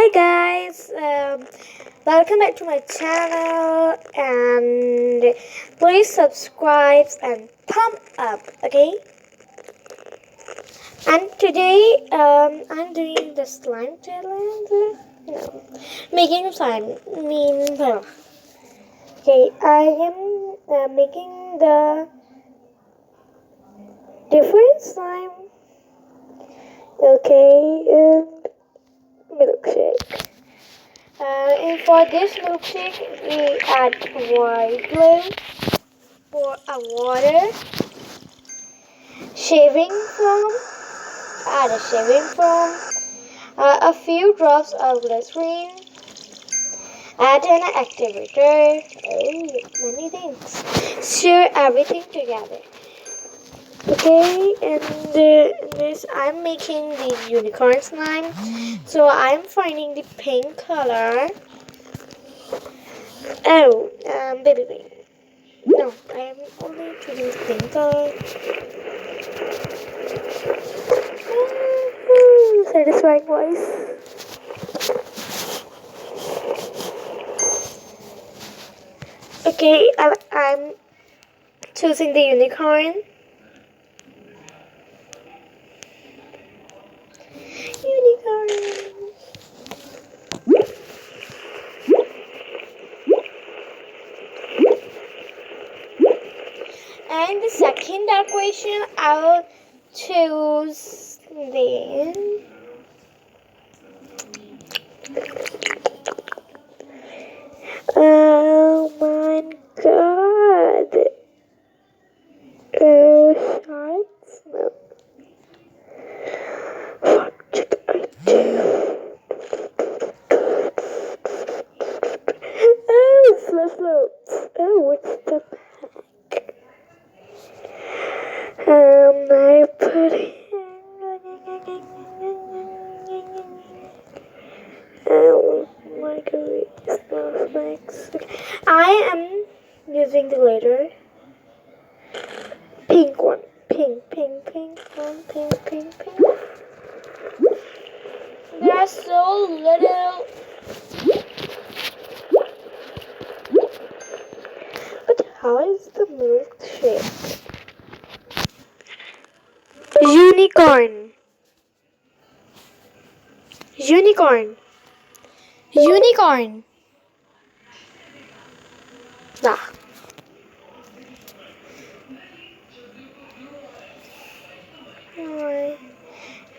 Hi guys, welcome back to my channel and please subscribe and thumb up, okay? And today I'm doing the slime challenge. No, making slime. Okay, I am making the different slime. Okay, and milkshake. And for this milkshake, we add white glue for a water, shaving foam, add a shaving foam, a few drops of glycerine, add an activator, many things. Stir everything together. Okay, and this I'm making the unicorn slime. So I'm finding the pink color. Oh, baby pink. No, I am only choosing the pink color. Satisfying voice. Okay, I'm choosing the unicorn. Unicorn. And the second decoration, I will choose the oh my god. Oh, sharks? No. What should I do? Oh, slow slopes. Oh, what's the pack? I put oh my god, snowflakes. Okay. I am using the glitter. Pink one. Pink, pink, pink, pink, pink, pink. There are so little. But how is the milkshake? Unicorn. Unicorn. Unicorn. Ah.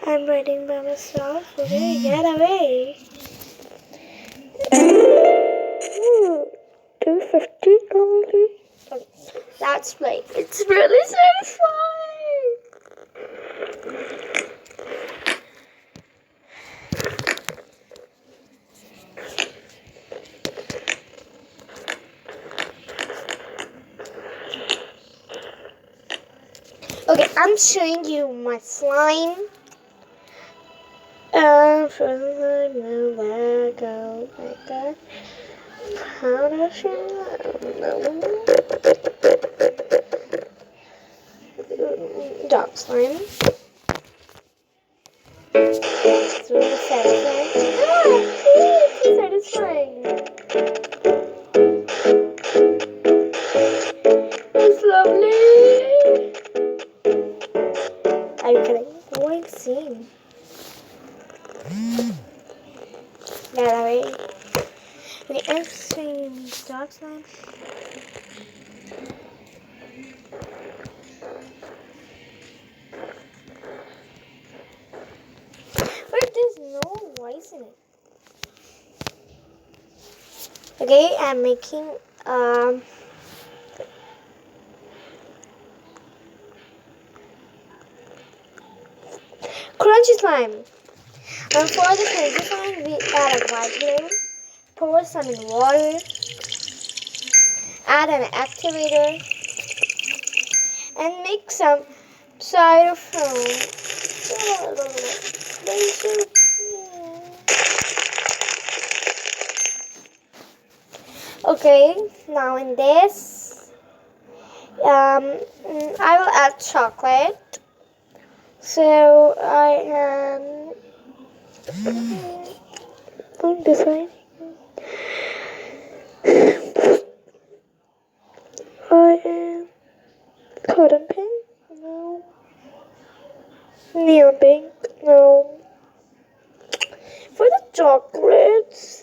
I'm writing by myself. Okay, get away. 250 only. Okay, that's right. It's really satisfying. Okay, I'm showing you my slime. Dog slime. It's really satisfying. It's so satisfying. It's lovely. Are you kidding? What I'm seeing? Get away. Okay, I'm seeing dog slime. But there's no voice in it. Okay, I'm making crunchy slime. And for the crunchy slime, we add a white glue, pour some in water, add an activator, and make some styrofoam. Okay, now in this, I will add chocolate. So I am I'm deciding. I am cotton pink? No. Neon pink? No. For the chocolates,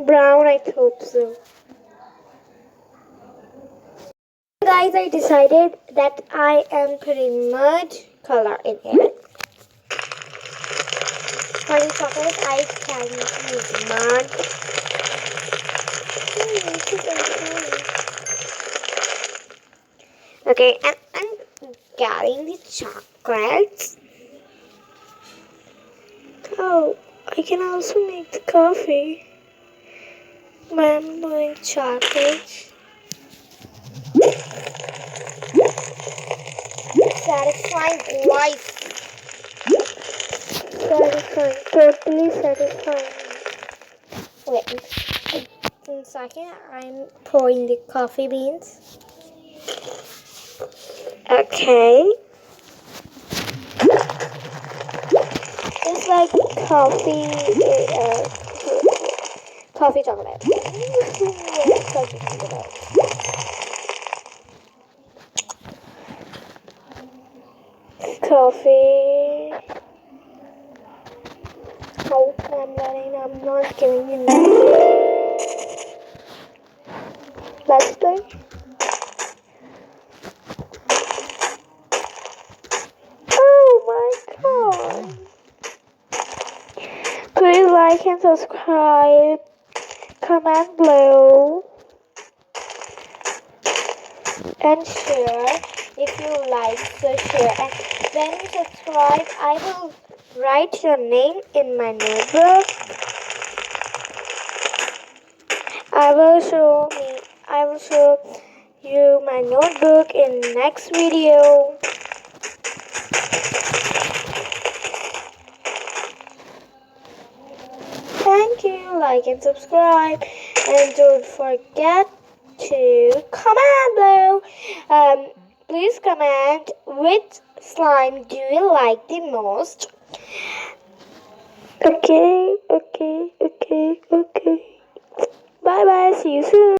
brown, I hope so. Guys, I decided that I am putting mud color in it. For the chocolate, I can use mud. Okay, and I'm getting the chocolates. Oh, I can also make the coffee when I'm doing chocolate. Satisfying life. Satisfying, totally satisfying. Wait, in a second, I'm pouring the coffee beans. Okay. It's like coffee chocolate. Yeah, coffee chocolate. Coffee. Oh, I'm not giving you that. Let's play. Oh my god. Please like and subscribe. Comment below. And share if you like, so share. And when you subscribe, I will write your name in my notebook. I will show you my notebook in next video. Thank you, like and subscribe, and don't forget to comment below. Please comment which slime do you like the most. Okay. Bye bye. See you soon.